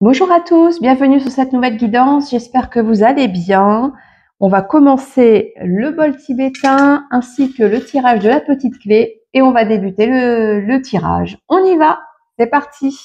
Bonjour à tous, bienvenue sur cette nouvelle guidance, j'espère que vous allez bien. On va commencer le bol tibétain ainsi que le tirage de la petite clé et on va débuter le tirage. On y va, c'est parti.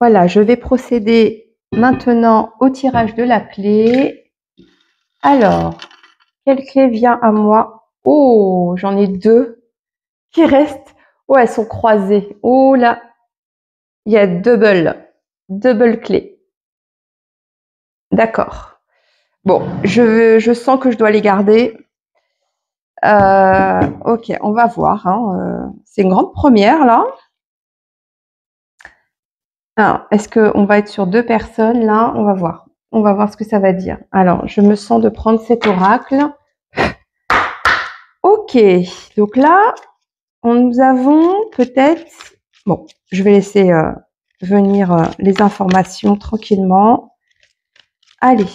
Voilà, je vais procéder maintenant au tirage de la clé. Alors, quelle clé vient à moi? Oh, j'en ai deux qui restent. Oh, elles sont croisées. Oh là, il y a double clé. D'accord. Bon, je sens que je dois les garder. Ok, on va voir. C'est une grande première là. Est-ce qu'on va être sur deux personnes là? On va voir. On va voir ce que ça va dire. Alors, je me sens de prendre cet oracle. Ok, donc là, nous avons peut-être... Bon, je vais laisser venir les informations tranquillement. Allez,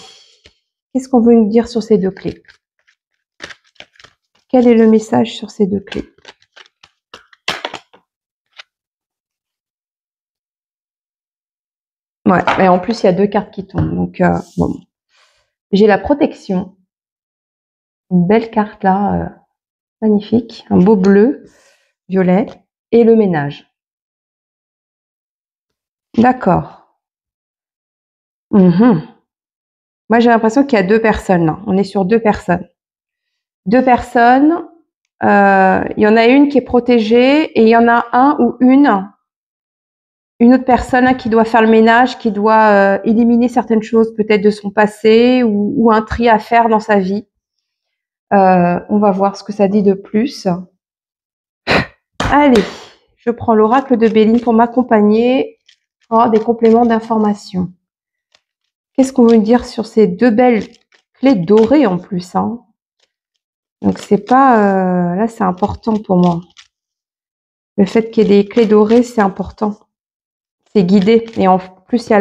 qu'est-ce qu'on veut nous dire sur ces deux clés? Quel est le message sur ces deux clés? Ouais, et en plus, il y a deux cartes qui tombent. Donc, bon. J'ai la protection. Une belle carte là, magnifique. Un beau bleu, violet. Et le ménage. D'accord. Moi, j'ai l'impression qu'il y a deux personnes là. On est sur deux personnes. Deux personnes. Il y en a une qui est protégée et il y en a un ou une autre personne qui doit faire le ménage, qui doit éliminer certaines choses peut-être de son passé ou un tri à faire dans sa vie. On va voir ce que ça dit de plus. Allez, je prends l'oracle de Béline pour m'accompagner pour avoir des compléments d'information. Qu'est-ce qu'on veut dire sur ces deux belles clés dorées en plus, hein? Donc c'est pas... là, c'est important pour moi. Le fait qu'il y ait des clés dorées, c'est important. C'est guidé. Et en plus, il y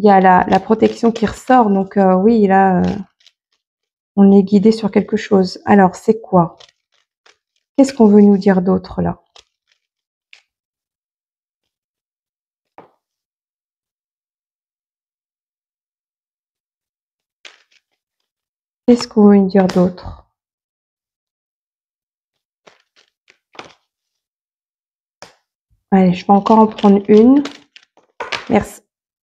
a la protection qui ressort. Donc oui, là, on est guidé sur quelque chose. Alors, c'est quoi? Qu'est-ce qu'on veut nous dire d'autre, là? Qu'est-ce qu'on veut nous dire d'autre? Allez, je vais encore en prendre une. Merci.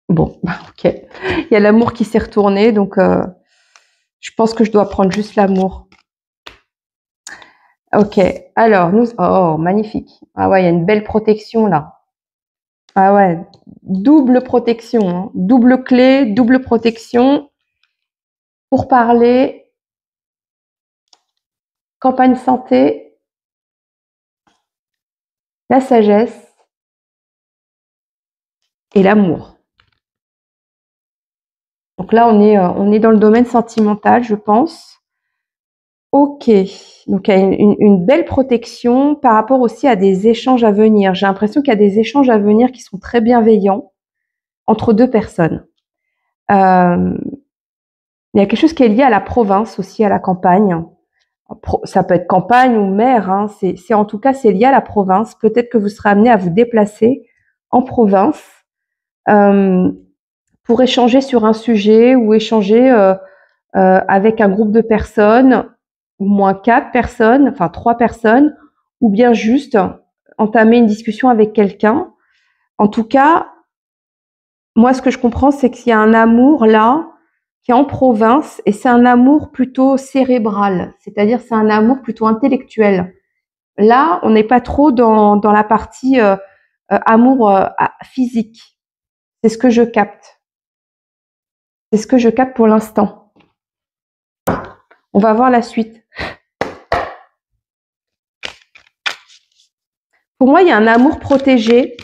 Bon, ok. Il y a l'amour qui s'est retourné, donc je pense que je dois prendre juste l'amour. Ok, alors, oh, magnifique. Ah ouais, il y a une belle protection là. Ah ouais, double protection, hein. Double clé, double protection. Pour parler, campagne santé, la sagesse et l'amour. Donc là, on est dans le domaine sentimental, je pense. Ok, donc il y a une belle protection par rapport aussi à des échanges à venir. J'ai l'impression qu'il y a des échanges à venir qui sont très bienveillants entre deux personnes. Il y a quelque chose qui est lié à la province aussi, à la campagne. Ça peut être campagne ou mer, hein. En tout cas, c'est lié à la province. Peut-être que vous serez amené à vous déplacer en province pour échanger sur un sujet ou échanger avec un groupe de personnes, au moins 4 personnes, enfin 3 personnes, ou bien juste entamer une discussion avec quelqu'un. En tout cas, moi, ce que je comprends, c'est qu'il y a un amour là, qui est en province, et c'est un amour plutôt cérébral, c'est-à-dire c'est un amour plutôt intellectuel. Là, on n'est pas trop dans la partie amour physique. C'est ce que je capte. C'est ce que je capte pour l'instant. On va voir la suite. Pour moi, il y a un amour protégé.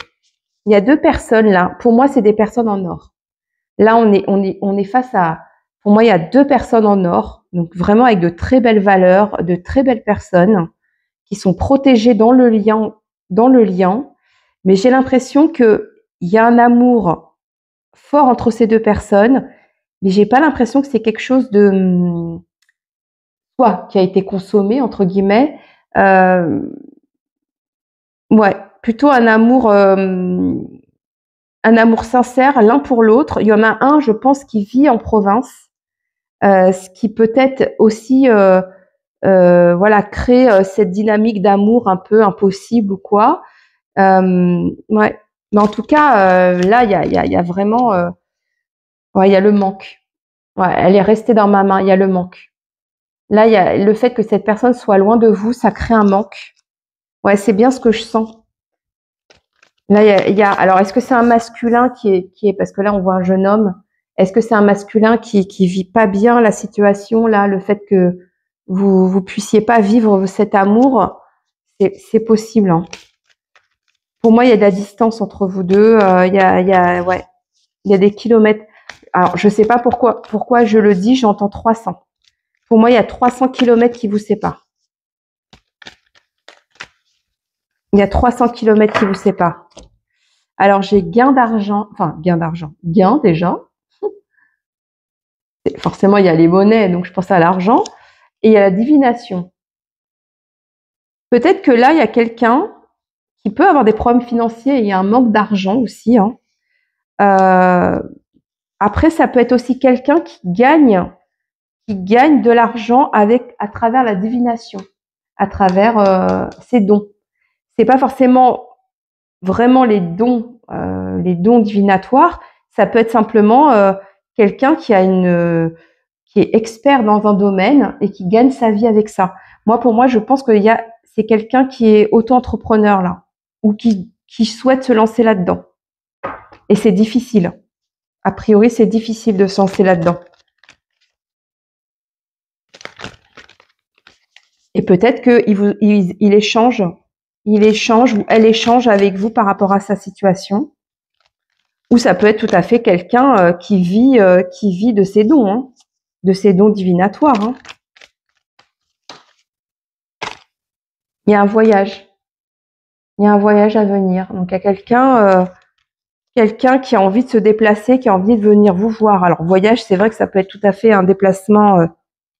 Il y a deux personnes là. Pour moi, c'est des personnes en or. Là, on est face à... Pour moi, il y a deux personnes en or. donc vraiment avec de très belles valeurs, de très belles personnes qui sont protégées dans le lien. Mais j'ai l'impression qu'il y a un amour fort entre ces deux personnes, mais j'ai pas l'impression que c'est quelque chose de soit qui a été consommé entre guillemets. Euh, ouais, plutôt un amour sincère l'un pour l'autre. Il y en a un, je pense, qui vit en province, ce qui peut-être aussi voilà crée cette dynamique d'amour un peu impossible ou quoi. Ouais. Mais en tout cas, là, il y a vraiment, ouais, il y a le manque. Ouais, elle est restée dans ma main. Il y a le manque. Là, il y a le fait que cette personne soit loin de vous, ça crée un manque. Ouais, c'est bien ce que je sens. Là, alors, est-ce que c'est un masculin parce que là, on voit un jeune homme. Est-ce que c'est un masculin qui vit pas bien la situation, là, le fait que vous puissiez pas vivre cet amour, c'est possible, hein. Pour moi, il y a de la distance entre vous deux. Ouais, il y a des kilomètres. Alors, je sais pas pourquoi je le dis, j'entends 300. Pour moi, il y a 300 kilomètres qui vous séparent. Il y a 300 kilomètres qui vous séparent. Alors, j'ai gain d'argent, gain déjà. Forcément, il y a les monnaies, donc je pense à l'argent. Et il y a la divination. Peut-être que là, il y a quelqu'un qui peut avoir des problèmes financiers et il y a un manque d'argent aussi, hein. Après, ça peut être aussi quelqu'un qui gagne de l'argent à travers la divination, à travers ses dons. C'est pas forcément vraiment les dons divinatoires. Ça peut être simplement quelqu'un qui est expert dans un domaine et qui gagne sa vie avec ça. Pour moi, je pense que c'est quelqu'un qui est auto-entrepreneur là, ou qui souhaite se lancer là-dedans. Et c'est difficile. A priori, c'est difficile de se lancer là-dedans. Et peut-être qu'il échange ou elle échange avec vous par rapport à sa situation. Ou ça peut être tout à fait quelqu'un qui vit de ses dons, hein, de ses dons divinatoires, hein. Il y a un voyage. Il y a un voyage à venir. Donc il y a quelqu'un qui a envie de se déplacer, qui a envie de venir vous voir. Alors voyage, c'est vrai que ça peut être tout à fait un déplacement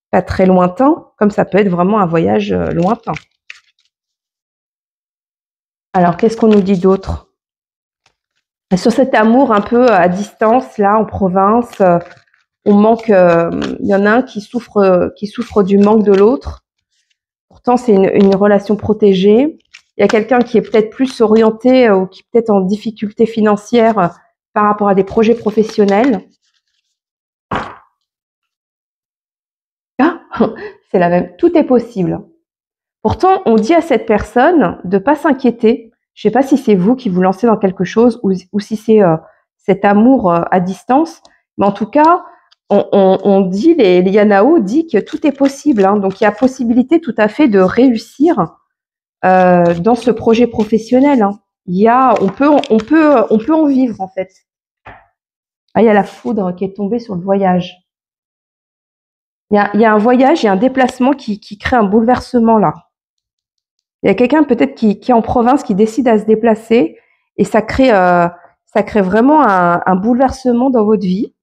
pas très lointain, comme ça peut être vraiment un voyage lointain. Alors qu'est-ce qu'on nous dit d'autre? Sur cet amour un peu à distance, là, en province, on manque. Il y en a un qui souffre du manque de l'autre. Pourtant, c'est une relation protégée. Il y a quelqu'un qui est peut-être plus orienté ou qui est peut-être en difficulté financière par rapport à des projets professionnels. Ah, c'est la même. Tout est possible. Pourtant, on dit à cette personne de pas s'inquiéter. Je sais pas si c'est vous qui vous lancez dans quelque chose ou si c'est cet amour à distance, mais en tout cas, on dit, les Yanao dit que tout est possible, hein. Donc il y a possibilité tout à fait de réussir dans ce projet professionnel, hein. On peut en vivre en fait. Ah, il y a la foudre qui est tombée sur le voyage. Il y a un voyage, il y a un déplacement qui crée un bouleversement là. Il y a quelqu'un peut-être qui est en province, qui décide à se déplacer et ça crée vraiment un bouleversement dans votre vie.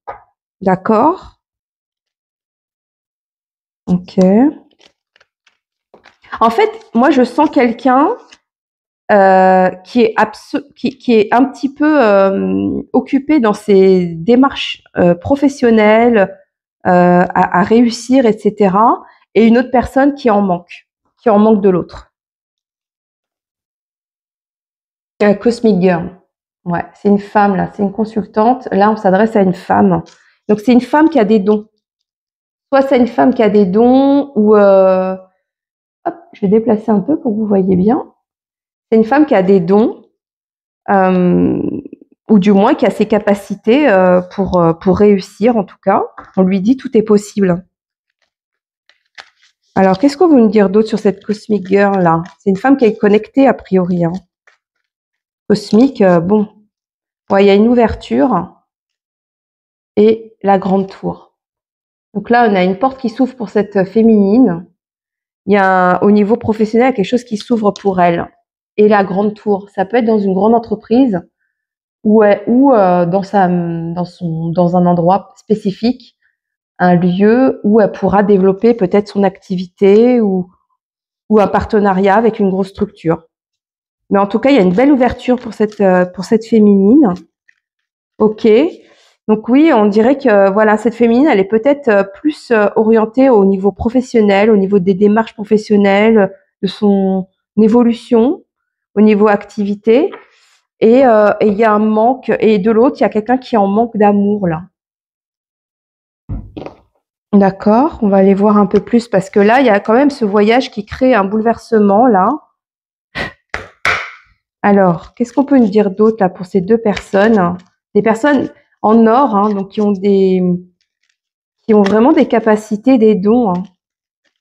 D'accord? Ok. En fait, moi, je sens quelqu'un qui est un petit peu occupé dans ses démarches professionnelles, à réussir, etc. Et une autre personne qui en manque de l'autre. Cosmic Girl. Ouais, c'est une femme là, c'est une consultante. Là, on s'adresse à une femme. Donc c'est une femme qui a des dons. Soit c'est une femme qui a des dons, ou hop, je vais déplacer un peu pour que vous voyez bien. C'est une femme qui a des dons, ou du moins qui a ses capacités pour réussir en tout cas. On lui dit tout est possible. Alors, qu'est-ce qu'on veut nous dire d'autre sur cette Cosmic Girl là? C'est une femme qui est connectée a priori, hein. Cosmique, bon. Ouais, il y a une ouverture et la grande tour. Donc là, on a une porte qui s'ouvre pour cette féminine. Il y a au niveau professionnel quelque chose qui s'ouvre pour elle. Et la grande tour, ça peut être dans une grande entreprise ou dans un endroit spécifique, un lieu où elle pourra développer peut-être son activité ou un partenariat avec une grosse structure. Mais en tout cas, il y a une belle ouverture pour cette féminine. Ok. Donc oui, on dirait que voilà, cette féminine, elle est peut-être plus orientée au niveau professionnel, au niveau des démarches professionnelles, de son évolution, au niveau activité. Et il y a un manque. Et de l'autre, il y a quelqu'un qui est en manque d'amour là. D'accord, on va aller voir un peu plus parce que là, il y a quand même ce voyage qui crée un bouleversement là. Alors, qu'est-ce qu'on peut nous dire d'autre là pour ces deux personnes? Des personnes en or, hein, donc qui ont vraiment des capacités, des dons. Hein.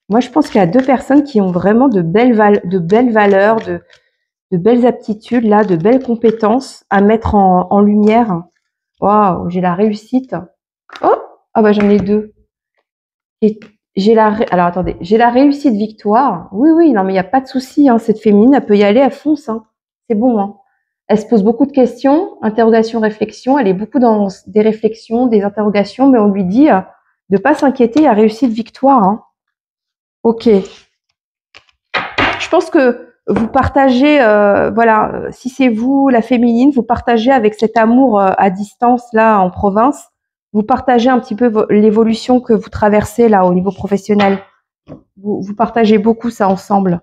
Moi, je pense qu'il y a deux personnes qui ont vraiment de belles valeurs, de belles aptitudes là, de belles compétences à mettre en lumière. Waouh, j'ai la réussite. Oh, ah bah j'en ai deux. Et alors attendez, j'ai la réussite victoire. Oui, oui, non mais il n'y a pas de souci. Hein, cette féminine, elle peut y aller, elle fonce. Hein. C'est bon. Hein. Elle se pose beaucoup de questions, interrogations, réflexions. Elle est beaucoup dans des réflexions, des interrogations, mais on lui dit de pas s'inquiéter, il y a réussite victoire. Hein. Ok. Je pense que vous partagez, voilà, si c'est vous, la féminine, vous partagez avec cet amour à distance là en province, vous partagez un petit peu l'évolution que vous traversez là au niveau professionnel. Vous partagez beaucoup ça ensemble.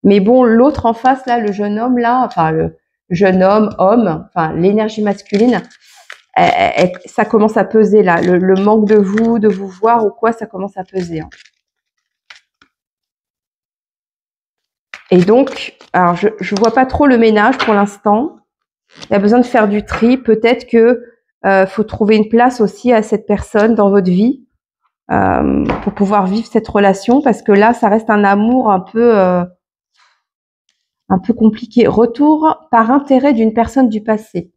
Mais bon, l'autre en face là, le jeune homme là, enfin le jeune homme, enfin l'énergie masculine, ça commence à peser là. Le manque de vous voir ou quoi, ça commence à peser. Hein. Et donc, alors je vois pas trop le ménage pour l'instant. Il y a besoin de faire du tri. Peut-être que faut trouver une place aussi à cette personne dans votre vie pour pouvoir vivre cette relation, parce que là, ça reste un amour un peu compliqué. Retour par intérêt d'une personne du passé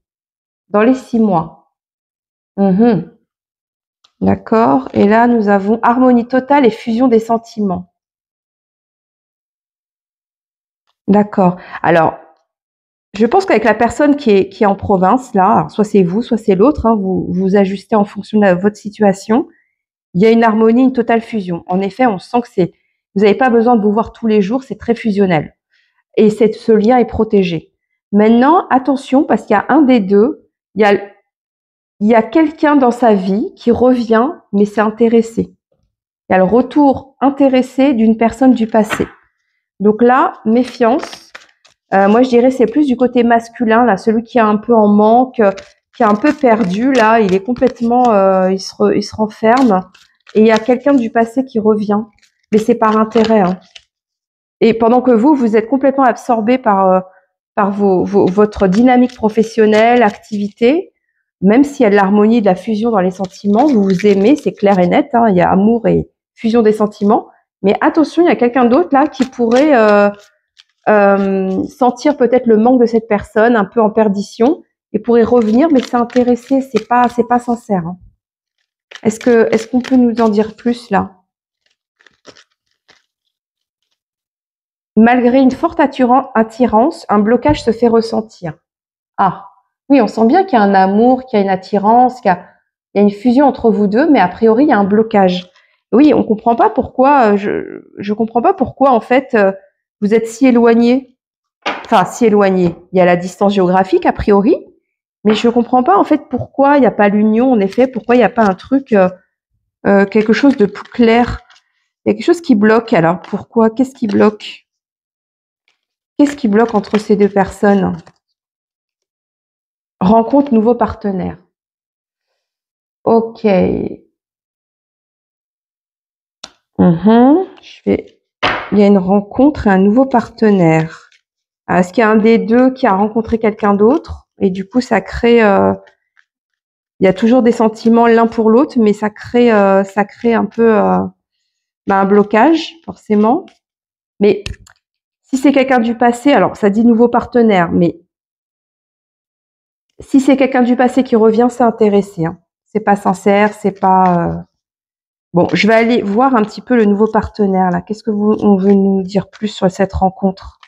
dans les 6 mois. D'accord. Et là, nous avons harmonie totale et fusion des sentiments. D'accord. Alors, je pense qu'avec la personne qui est en province, là, alors soit c'est vous, soit c'est l'autre, hein, vous ajustez en fonction de votre situation. Il y a une harmonie, une totale fusion. En effet, on sent que vous n'avez pas besoin de vous voir tous les jours, c'est très fusionnel. Et ce lien est protégé. Maintenant, attention, parce qu'il y a un des deux, il y a quelqu'un dans sa vie qui revient, mais c'est intéressé. Il y a le retour intéressé d'une personne du passé. Donc là, méfiance. Moi, je dirais c'est plus du côté masculin, là, celui qui est un peu en manque, qui est un peu perdu, là, il est complètement, il se renferme. Et il y a quelqu'un du passé qui revient, mais c'est par intérêt. Hein. Et pendant que vous êtes complètement absorbé par votre dynamique professionnelle, activité, même s'il y a de l'harmonie, de la fusion dans les sentiments, vous vous aimez, c'est clair et net. Hein, il y a amour et fusion des sentiments. Mais attention, il y a quelqu'un d'autre là qui pourrait sentir peut-être le manque de cette personne, un peu en perdition, et pourrait revenir, mais c'est intéressé, c'est pas sincère. Hein. Est-ce qu'on peut nous en dire plus là? Malgré une forte attirance, un blocage se fait ressentir. Ah, oui, on sent bien qu'il y a un amour, qu'il y a une attirance, qu'il y a une fusion entre vous deux, mais a priori, il y a un blocage. Oui, on comprend pas pourquoi, je comprends pas pourquoi, en fait, vous êtes si éloignés. Enfin, si éloignés. Il y a la distance géographique, a priori, mais je comprends pas, en fait, pourquoi il n'y a pas l'union, en effet, pourquoi il n'y a pas un truc, quelque chose de plus clair. Il y a quelque chose qui bloque, alors. Pourquoi? Qu'est-ce qui bloque? Qu'est-ce qui bloque entre ces deux personnes? Rencontre nouveau partenaire. Ok. Il y a une rencontre et un nouveau partenaire. Est-ce qu'il y a un des deux qui a rencontré quelqu'un d'autre? Et du coup, ça crée... il y a toujours des sentiments l'un pour l'autre, mais ça crée un peu un blocage, forcément. Mais si c'est quelqu'un du passé, alors ça dit nouveau partenaire, mais si c'est quelqu'un du passé qui revient, c'est intéressé. Hein. C'est pas sincère, c'est pas Bon, je vais aller voir un petit peu le nouveau partenaire là. Qu'est-ce que on veut nous dire plus sur cette rencontre?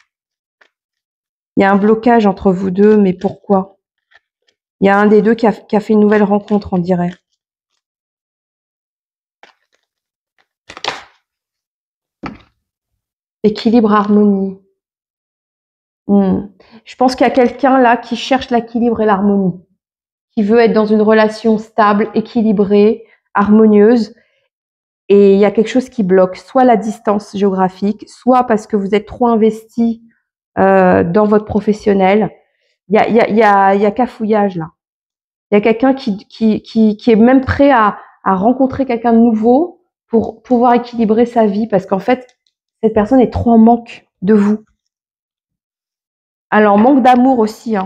Il y a un blocage entre vous deux, mais pourquoi? Il y a un des deux qui a fait une nouvelle rencontre, on dirait. Équilibre, harmonie. Je pense qu'il y a quelqu'un là qui cherche l'équilibre et l'harmonie, qui veut être dans une relation stable, équilibrée, harmonieuse. Et il y a quelque chose qui bloque, soit la distance géographique, soit parce que vous êtes trop investi dans votre professionnel. Il y a cafouillage là. Il y a quelqu'un qui est même prêt à rencontrer quelqu'un de nouveau pour pouvoir équilibrer sa vie, parce qu'en fait, cette personne est trop en manque de vous. Alors, manque d'amour aussi, hein.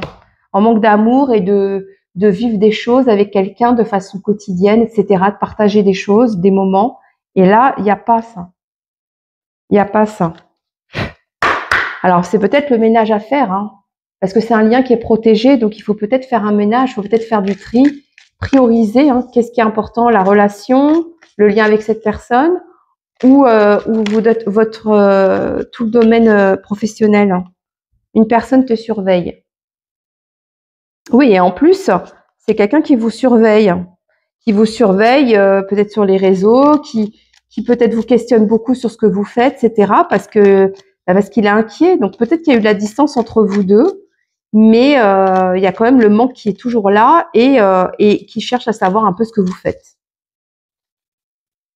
En manque d'amour et de vivre des choses avec quelqu'un de façon quotidienne, etc., de partager des choses, des moments. Et là, il n'y a pas ça. Il n'y a pas ça. Alors, c'est peut-être le ménage à faire, hein, parce que c'est un lien qui est protégé, donc il faut peut-être faire un ménage, il faut peut-être faire du tri, prioriser, hein, qu'est-ce qui est important, la relation, le lien avec cette personne, ou votre tout le domaine professionnel. Hein. Une personne te surveille. Oui, et en plus, c'est quelqu'un qui vous surveille peut-être sur les réseaux, qui peut-être vous questionne beaucoup sur ce que vous faites, etc. Parce qu'il est inquiet. Donc peut-être qu'il y a eu de la distance entre vous deux, mais il y a quand même le manque qui est toujours là et qui cherche à savoir un peu ce que vous faites.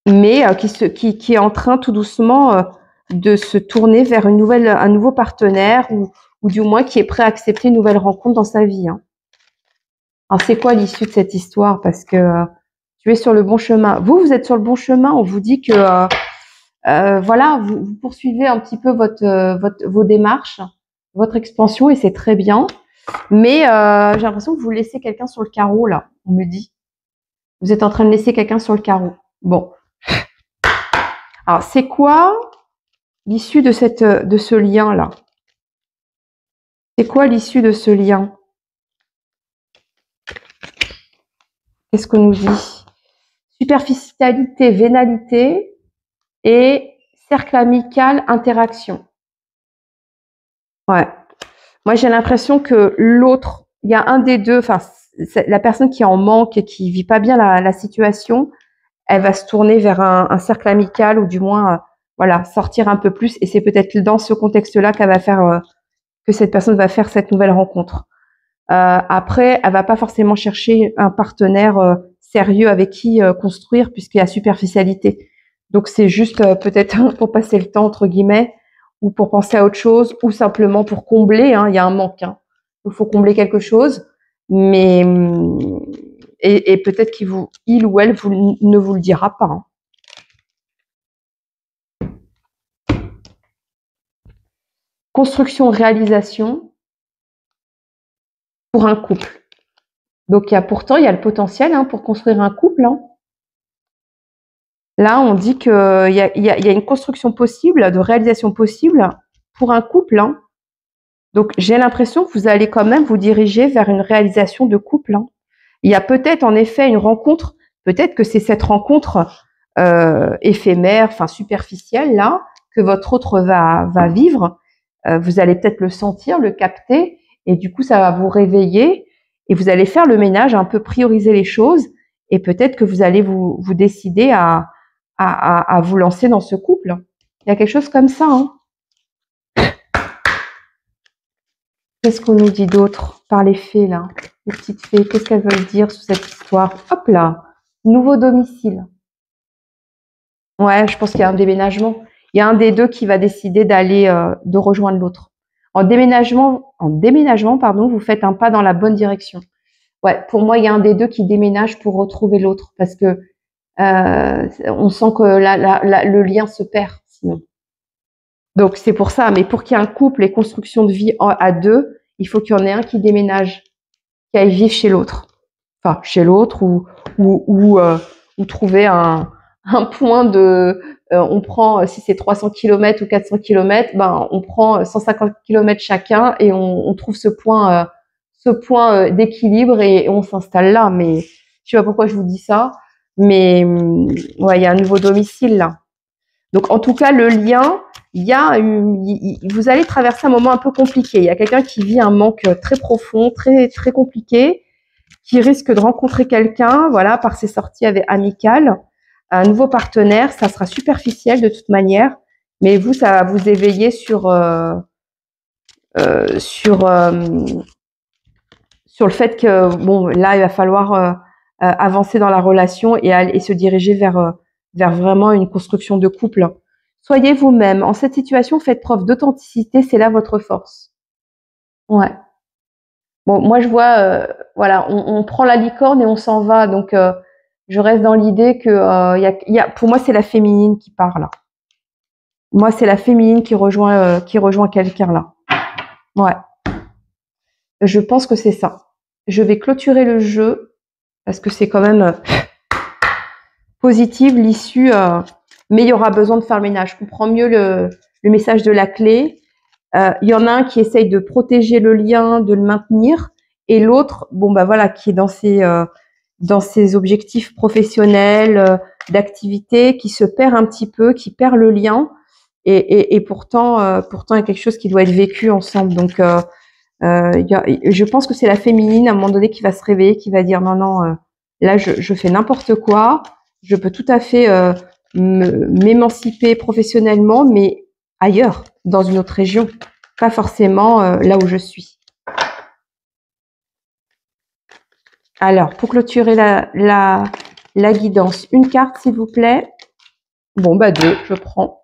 Mais qui est en train tout doucement de se tourner vers un nouveau partenaire ou du moins qui est prêt à accepter une nouvelle rencontre dans sa vie. Hein. Alors c'est quoi l'issue de cette histoire? Parce que tu es sur le bon chemin. Vous êtes sur le bon chemin. On vous dit que voilà, vous poursuivez un petit peu vos démarches, votre expansion, et c'est très bien. Mais j'ai l'impression que vous laissez quelqu'un sur le carreau là. On me dit. Vous êtes en train de laisser quelqu'un sur le carreau. Bon. Alors c'est quoi l'issue de ce lien là? C'est quoi l'issue de ce lien? Qu'est-ce qu'on nous dit? Superficialité, vénalité et cercle amical, interaction. Ouais. Moi, j'ai l'impression que l'autre, il y a un des deux, enfin, la personne qui est en manque et qui vit pas bien la situation, elle va se tourner vers un cercle amical ou du moins, voilà, sortir un peu plus. Et c'est peut-être dans ce contexte-là qu'elle va faire, que cette personne va faire cette nouvelle rencontre. Après, elle va pas forcément chercher un partenaire sérieux avec qui construire, puisqu'il y a superficialité. Donc c'est juste peut-être pour passer le temps entre guillemets, ou pour penser à autre chose, ou simplement pour combler. Hein, il y a un manque. Hein. Il faut combler quelque chose, mais et peut-être qu'il ou elle ne vous le dira pas. Hein. Construction, réalisation pour un couple. Donc pourtant il y a le potentiel hein, pour construire un couple. Hein. Là, on dit qu'il y a une construction possible, de réalisation possible pour un couple. Hein. Donc, j'ai l'impression que vous allez quand même vous diriger vers une réalisation de couple. Hein. Il y a peut-être en effet une rencontre, peut-être que c'est cette rencontre éphémère, enfin superficielle là, que votre autre va vivre. Vous allez peut-être le sentir, le capter, et du coup, ça va vous réveiller et vous allez faire le ménage, un peu prioriser les choses, et peut-être que vous allez vous décider à vous lancer dans ce couple. Il y a quelque chose comme ça. Hein. Qu'est-ce qu'on nous dit d'autre par les fées, là? Les petites fées, qu'est-ce qu'elles veulent dire sur cette histoire? Hop là, nouveau domicile. Ouais, je pense qu'il y a un déménagement. Il y a un des deux qui va décider de rejoindre l'autre. En déménagement, pardon, vous faites un pas dans la bonne direction. Ouais, pour moi, il y a un des deux qui déménage pour retrouver l'autre, parce que on sent que le lien se perd sinon. Donc c'est pour ça, mais pour qu'il y ait un couple et construction de vie à deux, il faut qu'il y en ait un qui déménage, qui aille vivre chez l'autre. Enfin, chez l'autre ou trouver un point de on prend si c'est 300 km ou 400 km, ben on prend 150 km chacun et on trouve ce point d'équilibre et on s'installe là, mais je sais pas pourquoi je vous dis ça. Mais ouais, il y a un nouveau domicile là. Donc en tout cas, le lien, vous allez traverser un moment un peu compliqué. Il y a quelqu'un qui vit un manque très profond, très compliqué, qui risque de rencontrer quelqu'un, voilà, par ses sorties amicales, un nouveau partenaire. Ça sera superficiel de toute manière, mais vous, ça va vous éveiller sur le fait que bon, là, il va falloir avancer dans la relation et se diriger vers vraiment une construction de couple. Soyez vous-même. En cette situation, faites preuve d'authenticité, c'est là votre force. Ouais. Bon, moi je vois, voilà, on prend la licorne et on s'en va. Donc, je reste dans l'idée que pour moi, c'est la féminine qui part là. Moi, c'est la féminine qui rejoint quelqu'un là. Ouais. Je pense que c'est ça. Je vais clôturer le jeu parce que c'est quand même positive l'issue, mais il y aura besoin de faire le ménage. Je comprends mieux le message de la clé. Il y en a un qui essaye de protéger le lien, de le maintenir, et l'autre, bon bah voilà, qui est dans ses objectifs professionnels, d'activité, qui se perd un petit peu, qui perd le lien, et pourtant il y a quelque chose qui doit être vécu ensemble. Donc je pense que c'est la féminine à un moment donné qui va se réveiller, qui va dire non, là je fais n'importe quoi, je peux tout à fait m'émanciper professionnellement, mais ailleurs, dans une autre région, pas forcément là où je suis. Alors, pour clôturer la guidance, une carte s'il vous plaît. Bon, bah 2, je prends.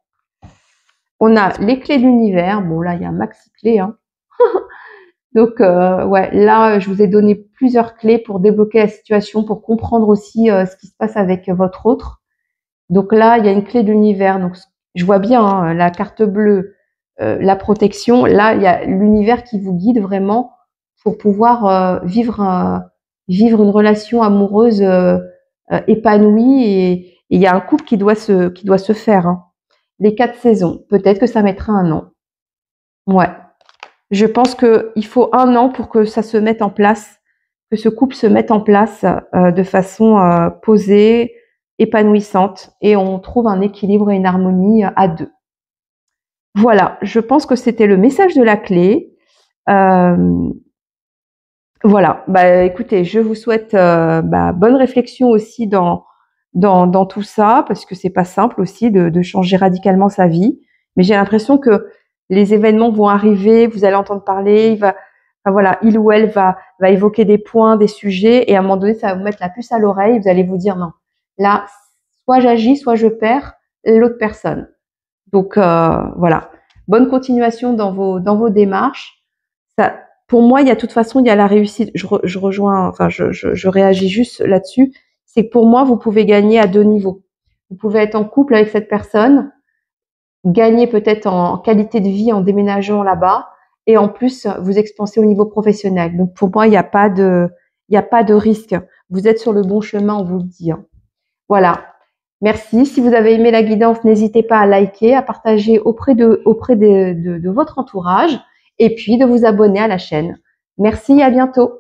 On a les clés de l'univers. Bon, là, il y a un maxi clé, hein. Donc, ouais, là, je vous ai donné plusieurs clés pour débloquer la situation, pour comprendre aussi ce qui se passe avec votre autre. Donc là, il y a une clé de l'univers. Donc, je vois bien hein, la carte bleue, la protection. Là, il y a l'univers qui vous guide vraiment pour pouvoir vivre une relation amoureuse épanouie. Et il y a un couple qui doit se faire. Hein. Les 4 saisons. Peut-être que ça mettra 1 an. Ouais. Je pense qu'il faut 1 an pour que ça se mette en place, que ce couple se mette en place de façon posée, épanouissante, et on trouve un équilibre et une harmonie à 2. Voilà, je pense que c'était le message de la clé. Voilà, bah écoutez, je vous souhaite bonne réflexion aussi dans tout ça, parce que c'est pas simple aussi de changer radicalement sa vie. Mais j'ai l'impression que les événements vont arriver, vous allez entendre parler, il ou elle va évoquer des points, des sujets, et à un moment donné, ça va vous mettre la puce à l'oreille, vous allez vous dire non, là, soit j'agis, soit je perds l'autre personne. Donc voilà, bonne continuation dans vos démarches. Ça, pour moi, il y a de toute façon, il y a la réussite. Je rejoins, enfin, je réagis juste là-dessus. C'est que pour moi, vous pouvez gagner à 2 niveaux. Vous pouvez être en couple avec cette personne, gagner peut-être en qualité de vie en déménageant là-bas, et en plus vous expanser au niveau professionnel. Donc pour moi, il n'y a pas de risque. Vous êtes sur le bon chemin, on vous le dit. Hein. Voilà. Merci. Si vous avez aimé la guidance, n'hésitez pas à liker, à partager auprès de votre entourage, et puis de vous abonner à la chaîne. Merci, à bientôt.